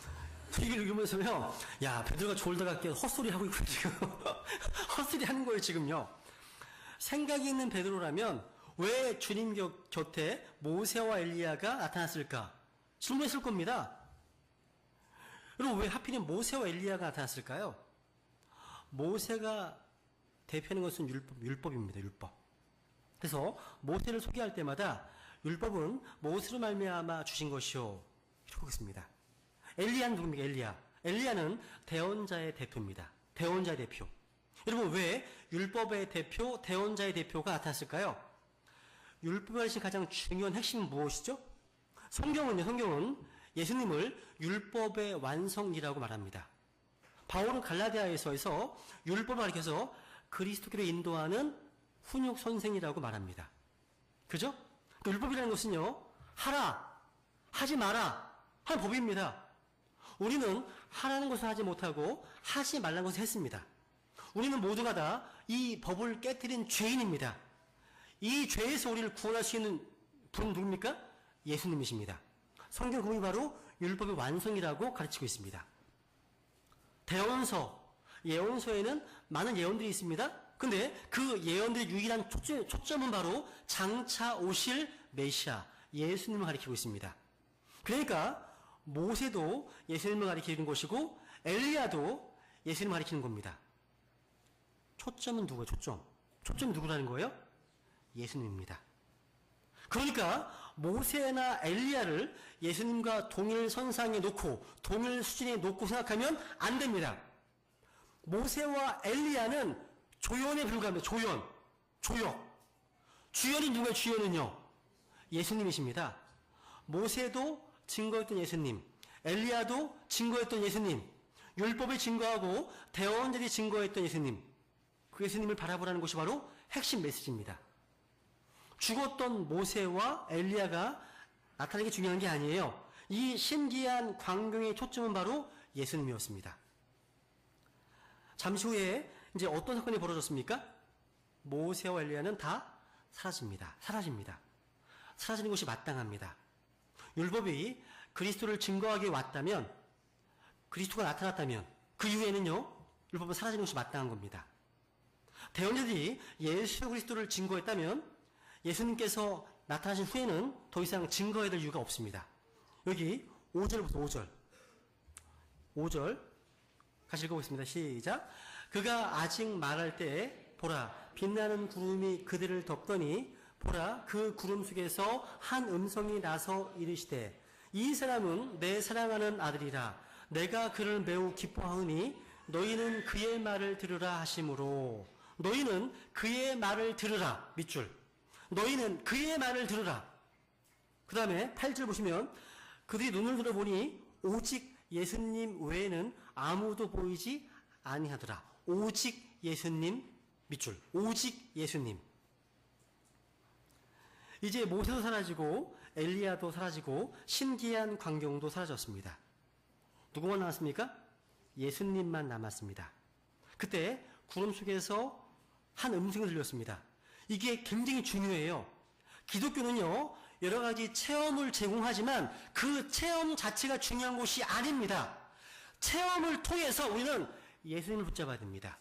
이걸 읽으면서요. 야, 베드로가 졸다가 깨 헛소리 하고 있고 지금 헛소리 하는 거예요 지금요. 생각이 있는 베드로라면 왜 주님 곁에 모세와 엘리야가 나타났을까? 질문했을 겁니다. 여러분 왜 하필이면 모세와 엘리야가 나타났을까요? 모세가 대표하는 것은 율법입니다. 율법. 그래서 모세를 소개할 때마다 율법은 모세로 말미암아 주신 것이요. 이렇게 있습니다. 엘리야는 누굽니까? 엘리야는 대언자의 대표입니다. 대언자의 대표. 여러분 왜 율법의 대표, 대언자의 대표가 나타났을까요? 율법에 가진 가장 중요한 핵심은 무엇이죠? 성경은 예수님을 율법의 완성이라고 말합니다. 바울은 갈라디아에서 율법을 가리켜서 그리스도께로 인도하는 훈육 선생이라고 말합니다. 그죠? 그러니까 율법이라는 것은요, 하라, 하지 마라 하는 법입니다. 우리는 하라는 것을 하지 못하고 하지 말라는 것을 했습니다. 우리는 모두가 다 이 법을 깨뜨린 죄인입니다. 이 죄에서 우리를 구원할 수 있는 분은 누굽니까? 예수님이십니다. 성경 그분이 바로 율법의 완성이라고 가르치고 있습니다. 대언서, 예언서에는 많은 예언들이 있습니다. 근데 그 예언들의 유일한 초점은 바로 장차 오실 메시아, 예수님을 가리키고 있습니다. 그러니까 모세도 예수님을 가리키는 것이고 엘리야도 예수님을 가리키는 겁니다. 초점은 누구예요? 초점이 누구라는 거예요? 예수님입니다. 그러니까 모세나 엘리야를 예수님과 동일 선상에 놓고 동일 수준에 놓고 생각하면 안 됩니다. 모세와 엘리야는 조연에 불과합니다. 조역. 주연이 누구예요? 주연은요? 예수님이십니다. 모세도 증거했던 예수님, 엘리야도 증거했던 예수님, 율법을 증거하고 대언자들이 증거했던 예수님, 그 예수님을 바라보라는 것이 바로 핵심 메시지입니다. 죽었던 모세와 엘리야가 나타나는 게 중요한 게 아니에요. 이 신기한 광경의 초점은 바로 예수님이었습니다. 잠시 후에 이제 어떤 사건이 벌어졌습니까? 모세와 엘리야는 다 사라집니다. 사라지는 것이 마땅합니다. 율법이 그리스도를 증거하게 왔다면, 그리스도가 나타났다면 그 이후에는요, 율법은 사라지는 것이 마땅한 겁니다. 대언자들이 예수 그리스도를 증거했다면 예수님께서 나타나신 후에는 더 이상 증거해야 될 이유가 없습니다. 여기 5절부터 5절 같이 읽어보겠습니다. 시작. 그가 아직 말할 때에 보라 빛나는 구름이 그들을 덮더니 보라 그 구름 속에서 한 음성이 나서 이르시되 이 사람은 내 사랑하는 아들이라 내가 그를 매우 기뻐하오니 너희는 그의 말을 들으라 하심으로 너희는 그의 말을 들으라. 밑줄. 너희는 그의 말을 들으라. 그 다음에 8절 보시면 그들이 눈을 들어보니 오직 예수님 외에는 아무도 보이지 아니하더라. 오직 예수님. 밑줄. 오직 예수님. 이제 모세도 사라지고 엘리야도 사라지고 신기한 광경도 사라졌습니다. 누구만 남았습니까? 예수님만 남았습니다. 그때 구름 속에서 한 음성이 들렸습니다. 이게 굉장히 중요해요. 기독교는요, 여러 가지 체험을 제공하지만 그 체험 자체가 중요한 것이 아닙니다. 체험을 통해서 우리는 예수님을 붙잡아야 됩니다.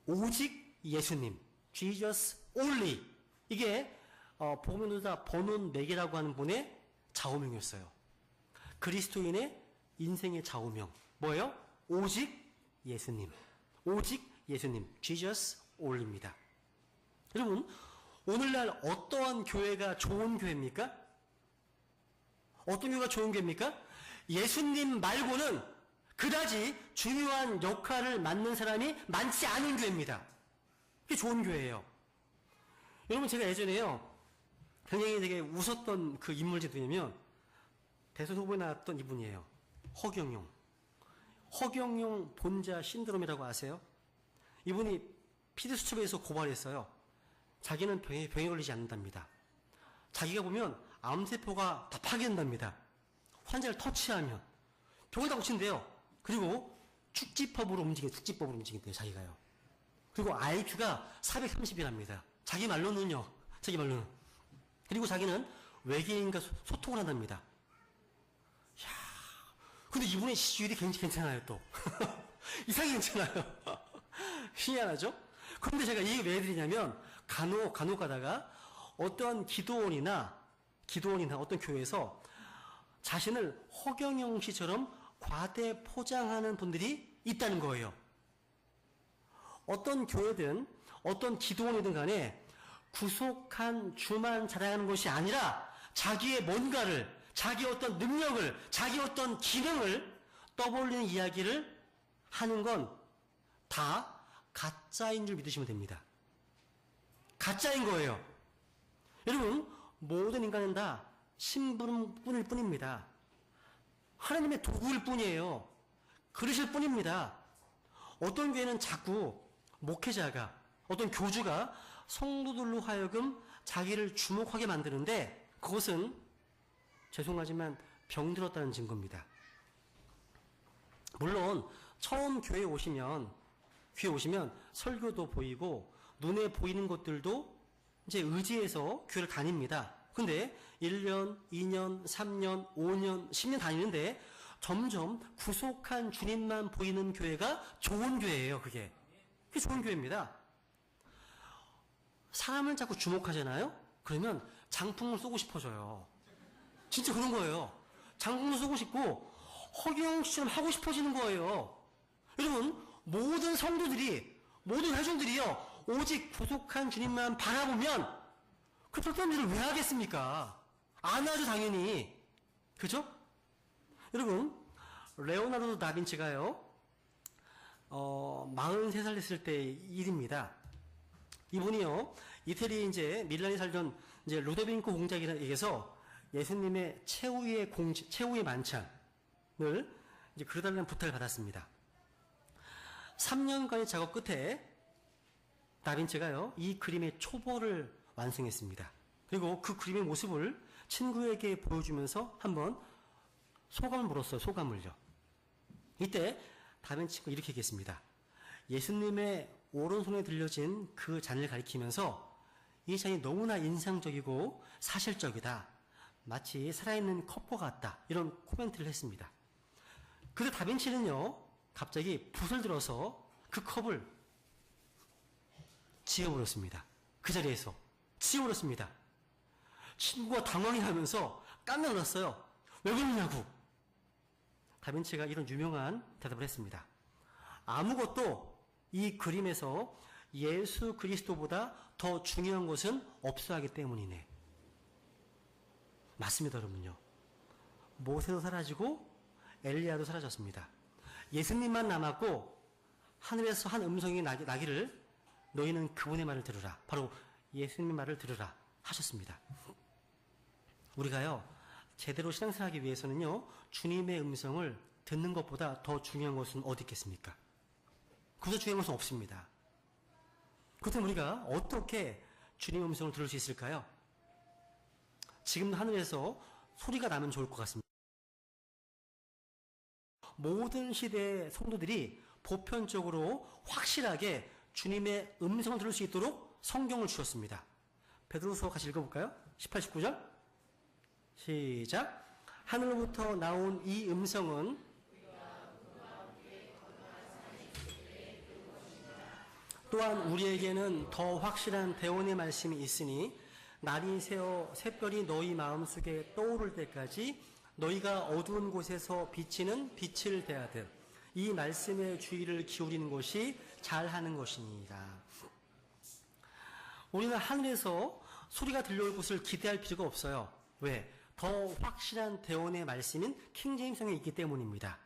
오직 예수님. Jesus only. 이게 복음의 번원 4개라고 하는 분의 좌우명이었어요. 그리스도인의 인생의 좌우명. 뭐예요? 오직 예수님. 오직 예수님. Jesus only입니다. 여러분, 오늘날 어떠한 교회가 좋은 교회입니까? 어떤 교회가 좋은 교회입니까? 예수님 말고는 그다지 중요한 역할을 맡는 사람이 많지 않은 교회입니다. 그게 좋은 교회예요. 여러분, 제가 예전에요, 굉장히 되게 웃었던 그 인물이 누구냐면 대선 후보에 나왔던 이분이에요. 허경영. 허경영 본자 신드롬이라고 아세요? 이분이 피드수첩에서 고발했어요. 자기는 병에 걸리지 않는답니다. 자기가 보면 암세포가 다 파괴된답니다. 환자를 터치하면 병을 다 고친대요. 그리고 축지법으로 움직인대요, 자기가요. 그리고 IQ가 430이랍니다. 자기 말로는요. 그리고 자기는 외계인과 소통을 한답니다. 이야, 근데 이분의 시주율이 굉장히 괜찮아요, 또. 이상하게 괜찮아요. 희한하죠? 그런데 제가 이 얘기 왜 해드리냐면, 간혹 가다가 어떤 기도원이나 어떤 교회에서 자신을 허경영 씨처럼 과대 포장하는 분들이 있다는 거예요. 어떤 교회든 어떤 기도원이든 간에 구속한 주만 자랑하는 것이 아니라 자기의 뭔가를, 자기 어떤 능력을, 자기 어떤 기능을 떠벌리는 이야기를 하는 건 다 가짜인 줄 믿으시면 됩니다. 가짜인 거예요. 여러분, 모든 인간은 다 심부름꾼일 뿐입니다. 하나님의 도구일 뿐이에요. 그러실 뿐입니다. 어떤 교회는 자꾸 목회자가, 어떤 교주가 성도들로 하여금 자기를 주목하게 만드는데 그것은 죄송하지만 병들었다는 증거입니다. 물론 처음 교회에 오시면 설교도 보이고 눈에 보이는 것들도 이제 의지해서 교회를 다닙니다. 근데 1년, 2년, 3년, 5년, 10년 다니는데 점점 구속한 주님만 보이는 교회가 좋은 교회예요, 그게 좋은 교회입니다. 사람을 자꾸 주목하잖아요? 그러면 장풍을 쏘고 싶어져요. 진짜 그런 거예요. 장풍을 쏘고 싶고 허경영 씨처럼 하고 싶어지는 거예요. 여러분, 모든 성도들이, 모든 회중들이요, 오직 구속한 주님만 바라보면 그 특별한 일을 왜 하겠습니까? 안 하죠, 당연히. 그죠? 여러분, 레오나르도 다빈치가요, 43살 됐을 때 일입니다. 이분이요, 이태리 이제 밀란에 살던 이제 루도빈코 공작에게서 예수님의 최후의 만찬을 이제 그려달라는 부탁을 받았습니다. 3년간의 작업 끝에 다빈치가요, 이 그림의 초벌을 완성했습니다. 그리고 그 그림의 모습을 친구에게 보여주면서 한번 소감을 물었어요. 소감을요. 이때 다빈치가 이렇게 얘기했습니다. 예수님의 오른손에 들려진 그 잔을 가리키면서 이 잔이 너무나 인상적이고 사실적이다. 마치 살아있는 컵과 같다. 이런 코멘트를 했습니다. 그런데 다빈치는요, 갑자기 붓을 들어서 그 컵을 지워버렸습니다. 그 자리에서 지워버렸습니다. 친구가 당황해 하면서 깜짝 놀랐어요. 왜 그러냐고. 다빈치가 이런 유명한 대답을 했습니다. 아무것도 이 그림에서 예수 그리스도보다 더 중요한 것은 없어 하기 때문이네. 맞습니다, 여러분요. 모세도 사라지고 엘리야도 사라졌습니다. 예수님만 남았고 하늘에서 한 음성이 나기를 너희는 그분의 말을 들으라. 바로 예수님의 말을 들으라 하셨습니다. 우리가요, 제대로 신앙생활하기 위해서는요, 주님의 음성을 듣는 것보다 더 중요한 것은 어디 있겠습니까? 그보다 중요한 것은 없습니다. 그렇다면 우리가 어떻게 주님의 음성을 들을 수 있을까요? 지금 하늘에서 소리가 나면 좋을 것 같습니다. 모든 시대의 성도들이 보편적으로 확실하게 주님의 음성을 들을 수 있도록 성경을 주셨습니다. 베드로서 같이 읽어볼까요? 18, 19절 시작. 하늘로부터 나온 이 음성은 또한 우리에게는 더 확실한 대원의 말씀이 있으니 날이 새어 샛별이 너희 마음속에 떠오를 때까지 너희가 어두운 곳에서 비치는 빛을 대하듯 이 말씀의 주의를 기울이는 것이 잘하는 것이니이다. 우리는 하늘에서 소리가 들려올 것을 기대할 필요가 없어요. 왜? 더 확실한 대원의 말씀인 킹제임성에 있기 때문입니다.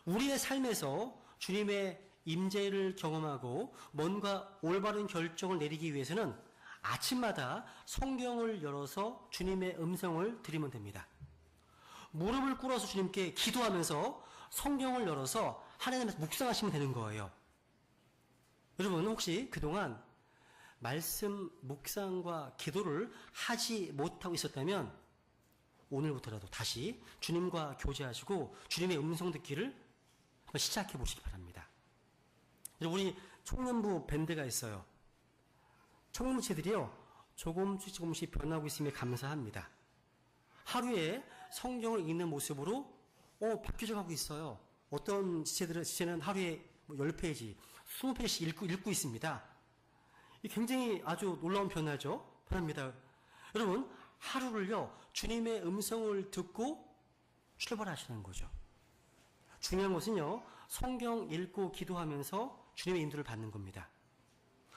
우리의 삶에서 주님의 임재를 경험하고 뭔가 올바른 결정을 내리기 위해서는 아침마다 성경을 열어서 주님의 음성을 들으면 됩니다. 무릎을 꿇어서 주님께 기도하면서 성경을 열어서 하나님께서 묵상하시면 되는 거예요. 여러분 혹시 그동안 말씀 묵상과 기도를 하지 못하고 있었다면 오늘부터라도 다시 주님과 교제하시고 주님의 음성 듣기를 한번 시작해 보시기 바랍니다. 우리 청년부 밴드가 있어요. 청년부체들이요 조금씩 변하고 있음에 감사합니다. 하루에 성경을 읽는 모습으로 바뀌어 가고 있어요. 어떤 지체는 하루에 10페이지, 20페이지씩 읽고 있습니다. 굉장히 아주 놀라운 변화입니다. 여러분, 하루를요, 주님의 음성을 듣고 출발하시는 거죠. 중요한 것은요, 성경 읽고 기도하면서 주님의 인도를 받는 겁니다.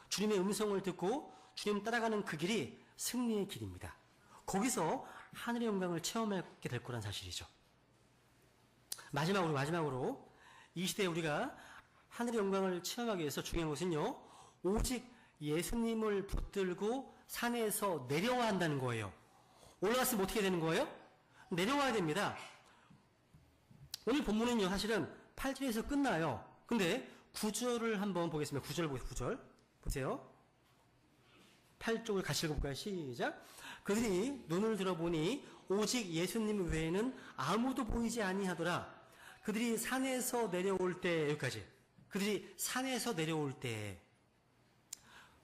주님의 음성을 듣고 주님 따라가는 그 길이 승리의 길입니다. 거기서 하늘의 영광을 체험하게 될 거란 사실이죠. 마지막으로 이 시대에 우리가 하늘의 영광을 체험하기 위해서 중요한 것은요, 오직 예수님을 붙들고 산에서 내려와야 한다는 거예요. 올라갔으면 어떻게 되는 거예요? 내려와야 됩니다. 오늘 본문은요, 사실은 8절에서 끝나요. 근데 9절을 한번 보겠습니다. 9절 보세요. 8쪽을 같이 읽어볼까요? 시작. 그들이 눈을 들어보니 오직 예수님 외에는 아무도 보이지 아니하더라. 그들이 산에서 내려올 때, 여기까지. 그들이 산에서 내려올 때.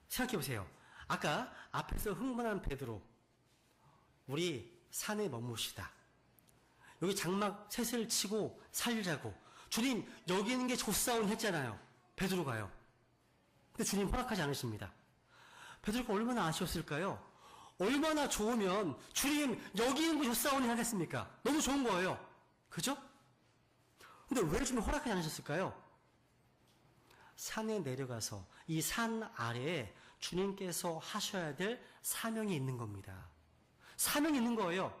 생각해보세요. 아까 앞에서 흥분한 베드로, 우리 산에 머무시다. 여기 장막 셋을 치고 살자고. 주님, 여기 있는 게 좋사온 했잖아요. 베드로가요. 근데 주님 허락하지 않으십니다. 베드로가 얼마나 아쉬웠을까요? 얼마나 좋으면 주님 여기 있는 게 좋사오니 하겠습니까? 너무 좋은 거예요. 그죠? 근데 왜 주님 허락하지 않으셨을까요? 산에 내려가서 이 산 아래에 주님께서 하셔야 될 사명이 있는 겁니다. 사명이 있는 거예요.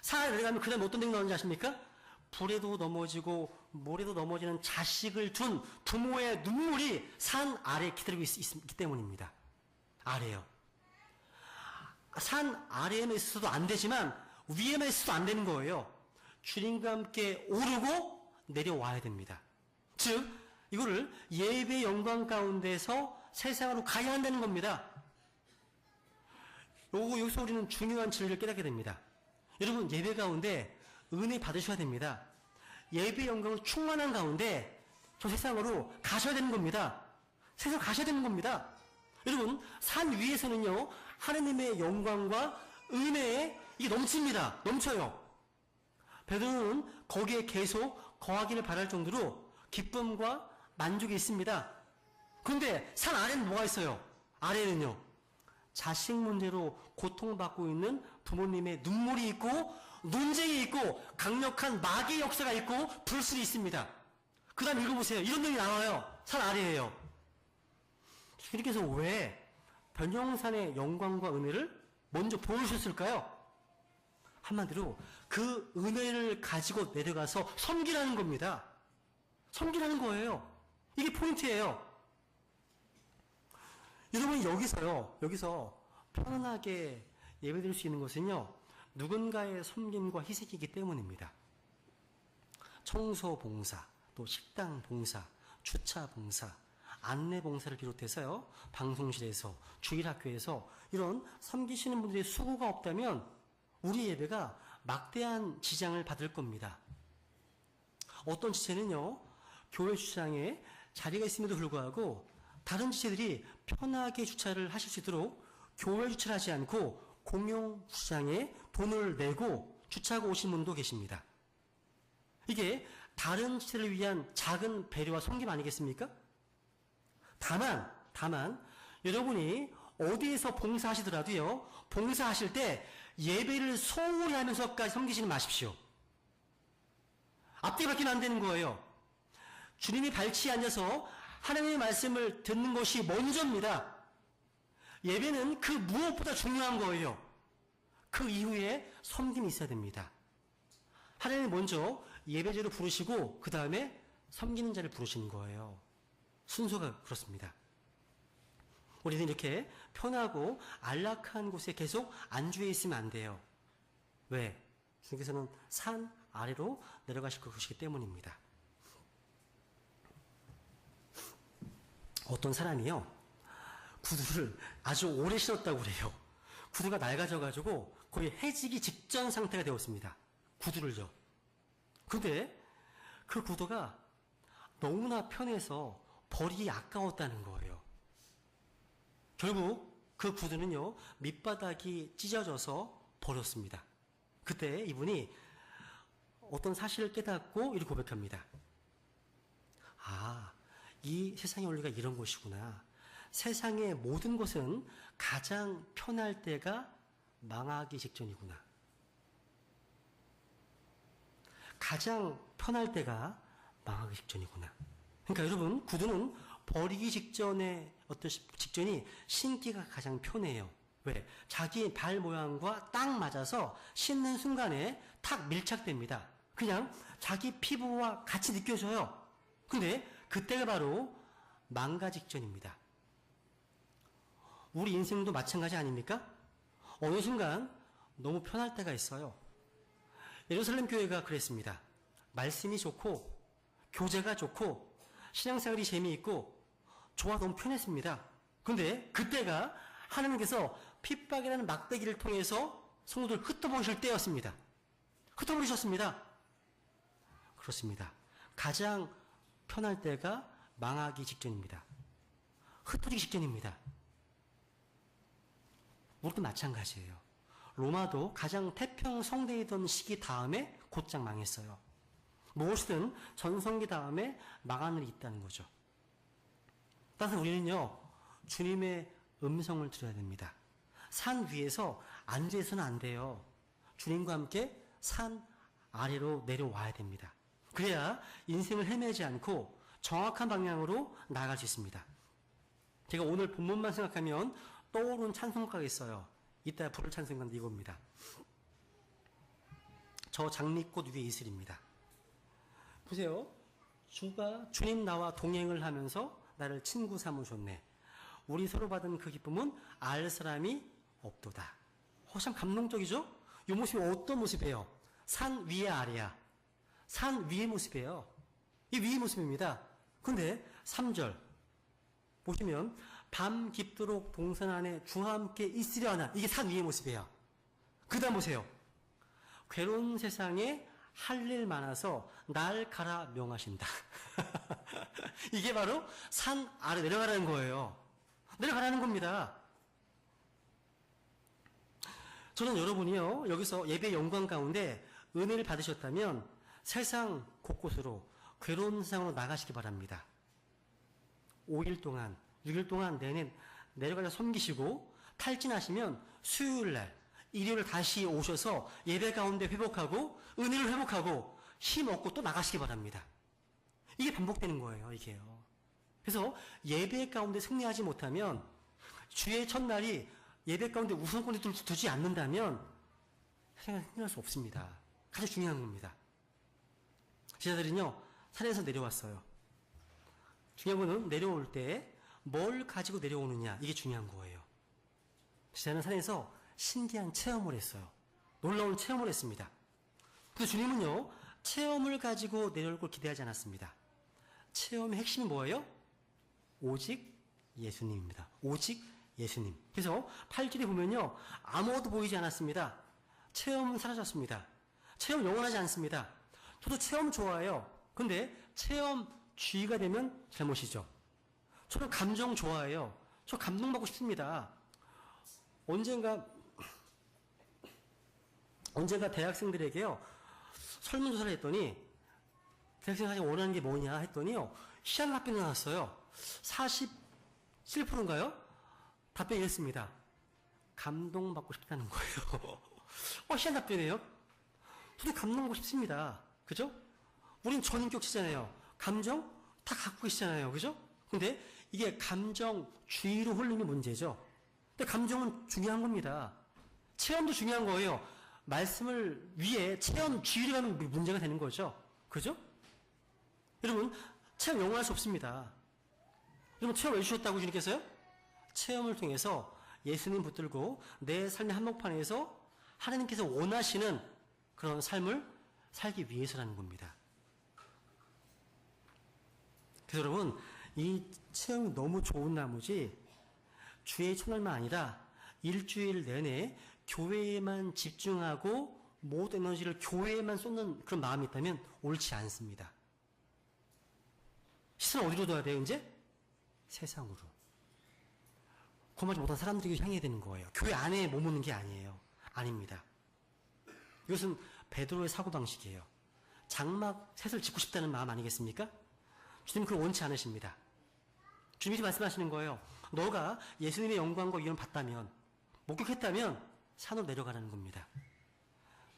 산에 내려가면 그 다음에 어떤 일이 나오는지 아십니까? 불에도 넘어지고 모래도 넘어지는 자식을 둔 부모의 눈물이 산 아래에 기다리고 있기 때문입니다. 아래요. 산 아래에만 있어도 안 되지만 위에만 있어도 안 되는 거예요. 주님과 함께 오르고 내려와야 됩니다. 즉 이거를 예배의 영광 가운데서 세상으로 가야 한다는 겁니다. 여기서 우리는 중요한 진리를 깨닫게 됩니다. 여러분 예배 가운데 은혜 받으셔야 됩니다. 예배 영광을 충만한 가운데 저 세상으로 가셔야 되는 겁니다. 세상 가셔야 되는 겁니다. 여러분 산 위에서는요 하나님의 영광과 은혜에 이게 넘칩니다. 넘쳐요. 베드로는 거기에 계속 거하기를 바랄 정도로 기쁨과 만족이 있습니다. 그런데 산 아래는 뭐가 있어요? 아래는요 자식 문제로 고통받고 있는 부모님의 눈물이 있고 논쟁이 있고 강력한 마귀의 역사가 있고 불술이 있습니다. 그 다음 읽어보세요. 이런 내용이 나와요. 산 아래에요. 주님께서 왜 변형산의 영광과 은혜를 먼저 보여주셨을까요? 한마디로 그 은혜를 가지고 내려가서 섬기라는 겁니다. 섬기라는 거예요. 이게 포인트예요. 여러분 여기서 편안하게 예배드릴 수 있는 것은요 누군가의 섬김과 희생이기 때문입니다. 청소 봉사, 또 식당 봉사, 주차 봉사, 안내 봉사를 비롯해서요 방송실에서 주일학교에서 이런 섬기시는 분들의 수고가 없다면 우리 예배가 막대한 지장을 받을 겁니다. 어떤 지체는요 교회 주차장에 자리가 있음에도 불구하고 다른 지체들이 편하게 주차를 하실 수 있도록 교회 주차를 하지 않고 공용 주차장에 돈을 내고 주차하고 오신 분도 계십니다. 이게 다른 지체를 위한 작은 배려와 섬김 아니겠습니까? 다만 여러분이 어디에서 봉사하시더라도요 봉사하실 때 예배를 소홀히 하면서까지 섬기지는 마십시오. 앞뒤 바뀌면 안 되는 거예요. 주님이 발치에 앉아서 하나님의 말씀을 듣는 것이 먼저입니다. 예배는 그 무엇보다 중요한 거예요. 그 이후에 섬김이 있어야 됩니다. 하나님이 먼저 예배제로 부르시고 그 다음에 섬기는 자를 부르시는 거예요. 순서가 그렇습니다. 우리는 이렇게 편하고 안락한 곳에 계속 안주해 있으면 안 돼요. 왜? 주님께서는 산 아래로 내려가실 것이기 때문입니다. 어떤 사람이요, 구두를 아주 오래 신었다고 그래요. 구두가 낡아져가지고 거의 해지기 직전 상태가 되었습니다. 구두를요. 근데 그 구두가 너무나 편해서 버리기 아까웠다는 거예요. 결국 그 구두는요, 밑바닥이 찢어져서 버렸습니다. 그때 이분이 어떤 사실을 깨닫고 이렇게 고백합니다. 아, 이 세상의 원리가 이런 것이구나. 세상의 모든 것은 가장 편할 때가 망하기 직전이구나. 가장 편할 때가 망하기 직전이구나. 그러니까 여러분, 구두는 버리기 직전에 직전이 신기가 가장 편해요. 왜? 자기 발 모양과 딱 맞아서 신는 순간에 탁 밀착됩니다. 그냥 자기 피부와 같이 느껴져요. 근데 그때가 바로 망가지 직전입니다. 우리 인생도 마찬가지 아닙니까? 어느 순간 너무 편할 때가 있어요. 예루살렘 교회가 그랬습니다. 말씀이 좋고 교제가 좋고 신앙생활이 재미있고 좋아 너무 편했습니다. 근데 그때가 하나님께서 핍박이라는 막대기를 통해서 성도들 흩어버리실 때였습니다. 흩어버리셨습니다. 그렇습니다. 가장 편할 때가 망하기 직전입니다. 흩어지기 직전입니다. 우리도 마찬가지예요. 로마도 가장 태평성대이던 시기 다음에 곧장 망했어요. 무엇이든 전성기 다음에 망한 일이 있다는 거죠. 따라서 우리는요, 주님의 음성을 들어야 됩니다. 산 위에서 앉아서는 안 돼요. 주님과 함께 산 아래로 내려와야 됩니다. 그래야 인생을 헤매지 않고 정확한 방향으로 나아갈 수 있습니다. 제가 오늘 본문만 생각하면 떠오르는 찬송가가 있어요. 이따 부를 찬송가는 이겁니다. 저 장미꽃 위에 이슬입니다. 보세요. 주님 나와 동행을 하면서 나를 친구 삼으셨네. 우리 서로 받은 그 기쁨은 알 사람이 없도다. 참 감동적이죠? 이 모습이 어떤 모습이에요? 산 위에 아래야. 산 위의 모습이에요. 이 위의 모습입니다. 근데 3절 보시면 밤 깊도록 동산 안에 주와 함께 있으려 하나. 이게 산 위의 모습이에요. 그 다음 보세요. 괴로운 세상에 할 일 많아서 날 가라 명하신다. 이게 바로 산 아래 내려가라는 거예요. 내려가라는 겁니다. 저는 여러분이요, 여기서 예배 영광 가운데 은혜를 받으셨다면 세상 곳곳으로 괴로운 세상으로 나가시기 바랍니다. 5일 동안, 6일 동안 내내 내려가서 섬기시고 탈진하시면 수요일날, 일요일 다시 오셔서 예배 가운데 회복하고 은혜를 회복하고 힘 얻고 또 나가시기 바랍니다. 이게 반복되는 거예요, 이게요. 그래서 예배 가운데 승리하지 못하면 주의 첫날이 예배 가운데 우선권에 두지 않는다면 세상에 승리할 수 없습니다. 가장 중요한 겁니다. 제자들은요, 산에서 내려왔어요. 중요한 거는 내려올 때 뭘 가지고 내려오느냐, 이게 중요한 거예요. 제자는 산에서 신기한 체험을 했어요. 놀라운 체험을 했습니다. 그래서 주님은요, 체험을 가지고 내려올 걸 기대하지 않았습니다. 체험의 핵심이 뭐예요? 오직 예수님입니다. 오직 예수님. 그래서 8절에 보면요, 아무것도 보이지 않았습니다. 체험은 사라졌습니다. 체험 영원하지 않습니다. 저도 체험 좋아해요. 근데 체험 주의가 되면 잘못이죠. 저는 감정 좋아해요. 저 감동받고 싶습니다. 언젠가 대학생들에게요, 설문조사를 했더니 대학생이 원하는 게 뭐냐 했더니요, 희한한 답변이 나왔어요. 47%인가요? 답변이 이랬습니다. 감동받고 싶다는 거예요. 희한한 답변이에요. 저도 감동받고 싶습니다. 그죠? 우린 전인격체잖아요. 감정 다 갖고 계시잖아요. 그죠? 근데 이게 감정주의로 흐르는 문제죠. 근데 감정은 중요한 겁니다. 체험도 중요한 거예요. 말씀을 위해 체험 주의를 가면 문제가 되는 거죠. 그죠? 여러분, 체험 영원할 수 없습니다. 여러분, 체험 왜 주셨다고 주님께서요? 체험을 통해서 예수님 붙들고 내 삶의 한복판에서 하나님께서 원하시는 그런 삶을 살기 위해서라는 겁니다. 그래서 여러분, 이 체험이 너무 좋은 나머지 주의 첫날만 아니라 일주일 내내 교회에만 집중하고 모든 에너지를 교회에만 쏟는 그런 마음이 있다면 옳지 않습니다. 시선을 어디로 둬야 돼요, 이제? 세상으로. 구원받지 못한 사람들에게 향해야 되는 거예요. 교회 안에 머무는 게 아니에요. 아닙니다. 이것은 베드로의 사고방식이에요. 장막 셋을 짓고 싶다는 마음 아니겠습니까? 주님 그걸 원치 않으십니다. 주님이 말씀하시는 거예요. 너가 예수님의 영광과 위엄을 봤다면, 목격했다면 산으로 내려가라는 겁니다.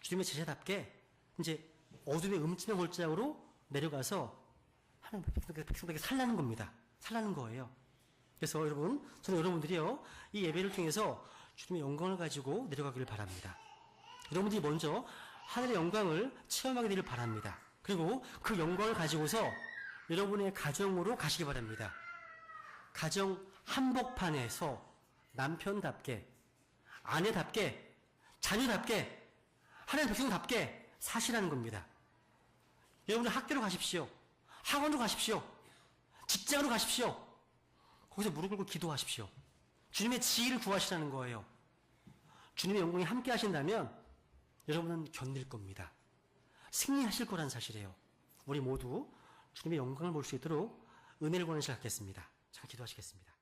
주님의 제자답게 이제 어둠의 음침한 골짜기로 내려가서 하나님 백성들에게 살라는 겁니다. 살라는 거예요. 그래서 여러분, 저는 여러분들이요, 이 예배를 통해서 주님의 영광을 가지고 내려가기를 바랍니다. 여러분들이 먼저 하늘의 영광을 체험하게 되기를 바랍니다. 그리고 그 영광을 가지고서 여러분의 가정으로 가시기 바랍니다. 가정 한복판에서 남편답게, 아내답게, 자녀답게, 하나님의 백성답게 사시라는 겁니다. 여러분들 학교로 가십시오. 학원으로 가십시오. 직장으로 가십시오. 거기서 무릎 꿇고 기도하십시오. 주님의 지혜를 구하시라는 거예요. 주님의 영광이 함께 하신다면 여러분은 견딜 겁니다. 승리하실 거란 사실이에요. 우리 모두 주님의 영광을 볼 수 있도록 은혜를 구하는 시간 갖겠습니다. 잘 기도하시겠습니다.